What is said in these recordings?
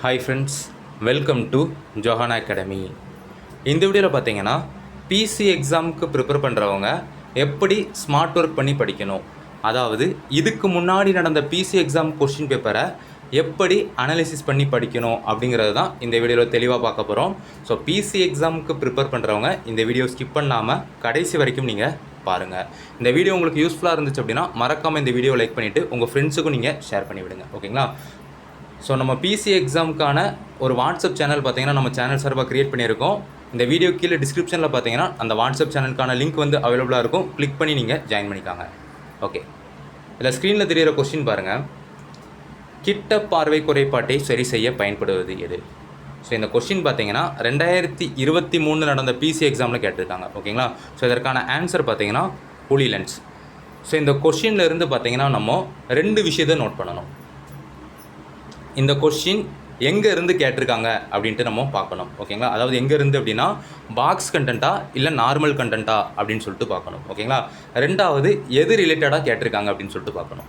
Hi friends, welcome to Johana academy. இந்த வீடியோவில் பார்த்தீங்கன்னா பிசி எக்ஸாமுக்கு ப்ரிப்பேர் பண்ணுறவங்க எப்படி ஸ்மார்ட் ஒர்க் பண்ணி படிக்கணும், அதாவது இதுக்கு முன்னாடி நடந்த பிசி எக்ஸாம் கொஸ்டின் பேப்பரை எப்படி அனாலிசிஸ் பண்ணி படிக்கணும் அப்படிங்கிறது தான் இந்த வீடியோவில் தெளிவாக பார்க்க போகிறோம். ஸோ பிசி எக்ஸாமுக்கு ப்ரிப்பேர் பண்ணுறவங்க இந்த வீடியோ ஸ்கிப் பண்ணாமல் கடைசி வரைக்கும் நீங்கள் பாருங்கள். இந்த வீடியோ உங்களுக்கு யூஸ்ஃபுல்லாக இருந்துச்சு அப்படின்னா மறக்காமல் இந்த வீடியோ லைக் பண்ணிவிட்டு உங்கள் ஃப்ரெண்ட்ஸுக்கும் நீங்கள் ஷேர் பண்ணி விடுங்க. ஓகேங்களா? ஸோ நம்ம பிசி எக்ஸாமுக்கான ஒரு வாட்ஸ்அப் சேனல் பார்த்தீங்கன்னா நம்ம சேனல் சார்பாக க்ரியேட் பண்ணியிருக்கோம். இந்த வீடியோ கீழே டிஸ்கிரிப்ஷனில் பார்த்தீங்கன்னா அந்த வாட்ஸ்அப் சேனலுக்கான லிங்க் வந்து அவைலபிளாக இருக்கும். கிளிக் பண்ணி நீங்கள் ஜாயின் பண்ணிக்காங்க. ஓகே, இதில் ஸ்க்ரீனில் தெரிகிற கொஸ்டின் பாருங்கள். கிட்ட பார்வை குறைபாட்டை சரி செய்ய பயன்படுவது எது? ஸோ இந்த கொஸ்டின் பார்த்தீங்கன்னா 2023 நடந்த பிசி எக்ஸாமில் கேட்டிருக்காங்க. ஓகேங்களா? ஸோ இதற்கான ஆன்சர் பார்த்தீங்கன்னா புலி லென்ஸ். ஸோ இந்த கொஸ்டினில் இருந்து பார்த்தீங்கன்னா நம்ம ரெண்டு விஷயத்தை நோட் பண்ணணும். இந்த கொஸ்டின் எங்கே இருந்து கேட்டிருக்காங்க அப்படின்ட்டு நம்ம பார்க்கணும். ஓகேங்களா? அதாவது எங்கே இருந்து அப்படின்னா பாக்ஸ் கண்டென்ட்டா இல்லை நார்மல் கண்டென்ட்டா அப்படின்னு சொல்லிட்டு பார்க்கணும். ஓகேங்களா? ரெண்டாவது எது ரிலேட்டடாக கேட்டிருக்காங்க அப்படின்னு சொல்லிட்டு பார்க்கணும்.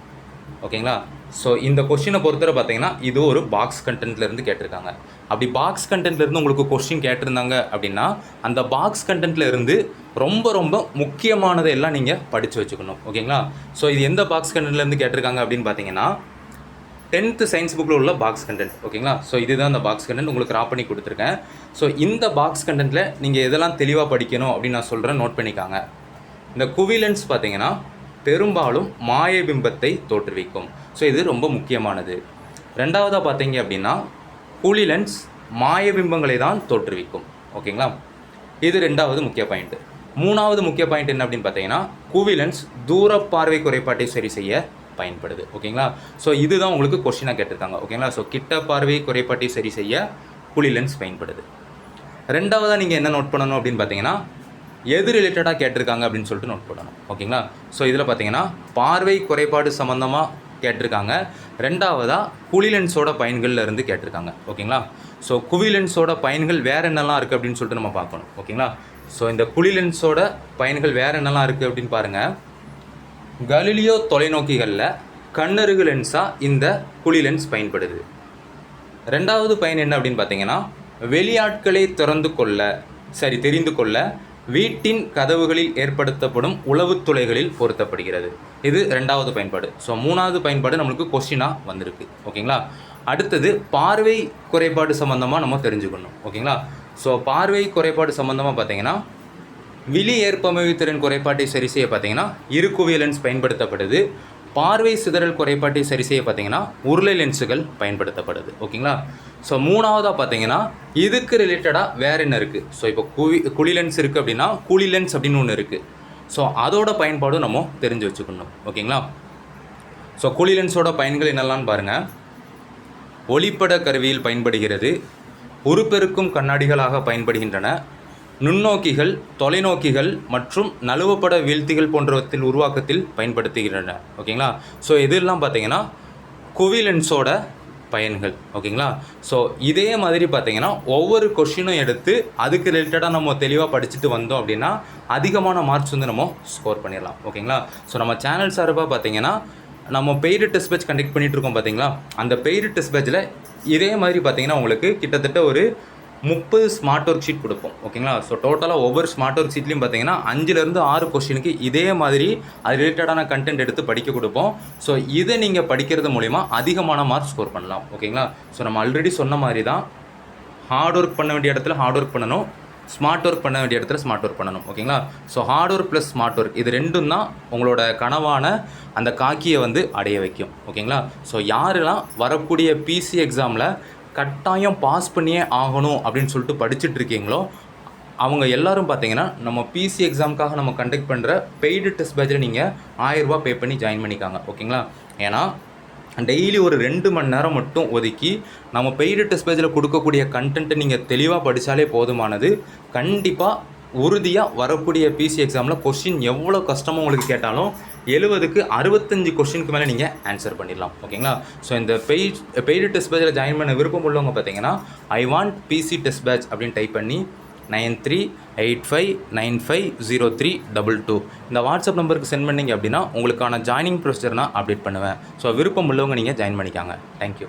ஓகேங்களா? ஸோ இந்த கொஸ்டினை பொறுத்தவரை பார்த்தீங்கன்னா இது ஒரு பாக்ஸ் கண்டென்ட்லேருந்து கேட்டிருக்காங்க. அப்படி பாக்ஸ் கண்டென்ட்லேருந்து உங்களுக்கு கொஸ்டின் கேட்டிருந்தாங்க அப்படின்னா அந்த பாக்ஸ் கண்டென்ட்லேருந்து ரொம்ப ரொம்ப முக்கியமானதை எல்லாம் நீங்கள் படித்து வச்சுக்கணும். ஓகேங்களா? ஸோ இது எந்த பாக்ஸ் கண்டென்ட்லேருந்து கேட்டிருக்காங்க அப்படின்னு பார்த்தீங்கன்னா 10th சயின்ஸ் புக்கில் உள்ள பாக்ஸ் கண்டென்ட். ஓகேங்களா? ஸோ இதுதான் அந்த பாக்ஸ் கண்டென்ட் உங்களுக்கு ட்ரா பண்ணி கொடுத்துருக்கேன். ஸோ இந்த பாக்ஸ் கண்டென்ட்டில் நீங்கள் எதெல்லாம் தெளிவாக படிக்கணும் அப்படின்னு நான் சொல்கிறேன், நோட் பண்ணிக்காங்க. இந்த குவிலன்ஸ் பார்த்தீங்கன்னா பெரும்பாலும் மாயபிம்பத்தை தோற்றுவிக்கும். ஸோ இது ரொம்ப முக்கியமானது. ரெண்டாவதாக பார்த்தீங்க அப்படின்னா குவிலன்ஸ் மாயபிம்பங்களை தான் தோற்றுவிக்கும். ஓகேங்களா? இது ரெண்டாவது முக்கிய பாயிண்ட். மூணாவது முக்கிய பாயிண்ட் என்ன அப்படின்னு பார்த்தீங்கன்னா குவிலன்ஸ் தூர பார்வை குறைபாட்டை சரி செய்ய பயன்படுது. ஓகேங்களா? ஸோ இதுதான் உங்களுக்கு கொஸ்டினாக கேட்டிருக்காங்க. ஓகேங்களா? ஸோ கிட்ட பார்வை குறைபாட்டை சரி செய்ய குழி லென்ஸ் பயன்படுது. ரெண்டாவதாக நீங்கள் என்ன நோட் பண்ணணும் அப்படின்னு பார்த்தீங்கன்னா எது ரிலேட்டடாக கேட்டிருக்காங்க அப்படின்னு சொல்லிட்டு நோட் பண்ணணும். ஓகேங்களா? ஸோ இதில் பார்த்தீங்கன்னா பார்வை குறைபாடு சம்மந்தமாக கேட்டிருக்காங்க. ரெண்டாவதாக குழி லென்ஸோட பயன்களில் இருந்து கேட்டிருக்காங்க. ஓகேங்களா? ஸோ குவி லென்ஸோட பயன்கள் வேறு என்னெல்லாம் இருக்குது அப்படின்னு சொல்லிட்டு நம்ம பார்க்கணும். ஓகேங்களா? ஸோ இந்த குழி லென்ஸோட பயன்கள் வேறு என்னெல்லாம் இருக்குது அப்படின்னு பாருங்கள். கலீலியோ தொலைநோக்கிகளில் கண்ணருகு லென்ஸாக இந்த குழி லென்ஸ் பயன்படுது. ரெண்டாவது பயன் என்ன அப்படின்னு பார்த்தீங்கன்னா வெளியாட்களை தெரிந்து கொள்ள வீட்டின் கதவுகளில் ஏற்படுத்தப்படும் உளவுத்துளைகளில் பொருத்தப்படுகிறது. இது ரெண்டாவது பயன்பாடு. ஸோ மூணாவது பயன்பாடு நம்மளுக்கு கொஸ்டினாக வந்திருக்கு. ஓகேங்களா? அடுத்தது பார்வை குறைபாடு சம்மந்தமாக நம்ம தெரிஞ்சுக்கணும். ஓகேங்களா? ஸோ பார்வை குறைபாடு சம்மந்தமாக பார்த்தீங்கன்னா விழி ஏற்பமைவு திறன் குறைபாட்டை சரி செய்ய பார்த்தீங்கன்னா இருகுவிய லென்ஸ் பயன்படுத்தப்படுது. பார்வை சிதறல் குறைபாட்டை சரி செய்ய பார்த்தீங்கன்னா உருளை லென்ஸுகள் பயன்படுத்தப்படுது. ஓகேங்களா? ஸோ மூணாவதாக பார்த்தீங்கன்னா இதுக்கு ரிலேட்டடாக வேறு என்ன இருக்குது? ஸோ இப்போ குழி லென்ஸ் இருக்குது அப்படின்னா குழி லென்ஸ் அப்படின்னு ஒன்று இருக்குது. ஸோ அதோட பயன்பாடும் நம்ம தெரிஞ்சு வச்சுக்கணும். ஓகேங்களா? ஸோ குழி லென்ஸோட பயன்கள் என்னெல்லாம் பாருங்கள். ஒளிப்பட கருவியில் பயன்படுகிறது, உருப்பெருக்கும் கண்ணாடிகளாக பயன்படுகின்றன, நுண்ணோக்கிகள், தொலைநோக்கிகள் மற்றும் நழுவப்பட வீழ்த்திகள் போன்றவற்றில் உருவாக்கத்தில் பயன்படுத்துகின்றன. ஓகேங்களா? ஸோ இதெல்லாம் பார்த்தீங்கன்னா குவிலென்ஸோட பயன்கள். ஓகேங்களா? ஸோ இதே மாதிரி பார்த்தீங்கன்னா ஒவ்வொரு கொஷினும் எடுத்து அதுக்கு ரிலேட்டடாக நம்ம தெளிவாக படிச்சுட்டு வந்தோம் அப்படின்னா அதிகமான மார்க்ஸ் வந்து நம்ம ஸ்கோர் பண்ணிடலாம். ஓகேங்களா? ஸோ நம்ம சேனல் சார்பாக பார்த்தீங்கன்னா நம்ம பெய்டு டெஸ்ட் பேட்ச் கண்டக்ட் பண்ணிகிட்டு இருக்கோம். பார்த்தீங்களா? அந்த பெய்டு டெஸ்ட் பேட்சில் இதே மாதிரி பார்த்தீங்கன்னா உங்களுக்கு கிட்டத்தட்ட ஒரு 30 ஸ்மார்ட் ஒர்க் ஷீட் கொடுப்போம். ஓகேங்களா? ஸோ டோட்டலாக ஒவ்வொரு ஸ்மார்ட் ஒர்க் ஷீட்லையும் பார்த்தீங்கன்னா 5லேருந்து 6 கொஸ்டினுக்கு இதே மாதிரி அது ரிலேட்டடான கண்டென்ட் எடுத்து படிக்க கொடுப்போம். ஸோ இதை நீங்கள் படிக்கிறது மூலிமா அதிகமான மார்க் ஸ்கோர் பண்ணலாம். ஓகேங்களா? ஸோ நம்ம ஆல்ரெடி சொன்ன மாதிரி தான் ஹார்ட் ஒர்க் பண்ண வேண்டிய இடத்துல ஹார்ட் ஒர்க் பண்ணணும், ஸ்மார்ட் ஒர்க் பண்ண வேண்டிய இடத்துல ஸ்மார்ட் ஒர்க் பண்ணணும். ஓகேங்களா? So hard work plus smart work இது ரெண்டும் தான் உங்களோட கனவான அந்த காக்கியை வந்து அடைய வைக்கும். ஓகேங்களா? ஸோ யாரெல்லாம் வரக்கூடிய பிசி எக்ஸாமில் கட்டாயம் பாஸ் பண்ணியே ஆகணும் அப்படின்னு சொல்லிட்டு படிச்சுட்டு இருக்கீங்களோ அவங்க எல்லோரும் பார்த்தீங்கன்னா நம்ம பிசி எக்ஸாமுக்காக நம்ம கண்டக்ட் பண்ணுற பெய்டு டெஸ்ட் பேட்சில் நீங்கள் 1000 ரூபா பே பண்ணி ஜாயின் பண்ணிக்காங்க. ஓகேங்களா? ஏன்னா டெய்லி ஒரு 2 மணி நேரம் மட்டும் ஒதுக்கி நம்ம பெய்டு டெஸ்ட் பேட்சில் கொடுக்கக்கூடிய கண்டென்ட்டை நீங்கள் தெளிவாக படித்தாலே போதுமானது. கண்டிப்பாக உறுதியாக வரக்கூடிய பிசி எக்ஸாமில் கொஸ்டின் எவ்வளோ கஷ்டமாக உங்களுக்கு கேட்டாலும் 70க்கு 65 கொஸ்டினுக்கு மேலே நீங்கள் ஆன்சர் பண்ணிடலாம். ஓகேங்களா? ஸோ இந்த பெய்டு டெஸ்ட் பேட்சில் ஜாயின் பண்ண விருப்பம் உள்ளவங்க பார்த்தீங்கன்னா I want PC test batch அப்படின்னு டைப் பண்ணி 9385950322 இந்த வாட்ஸ்அப் நம்பருக்கு சென்ட் பண்ணிங்க அப்படின்னா உங்களுக்கான ஜாயினிங் ப்ரொசீஜர் நான் அப்டேட் பண்ணுவேன். ஸோ விருப்பம் உள்ளவங்க நீங்கள் ஜாயின் பண்ணிக்காங்க. தேங்க்யூ.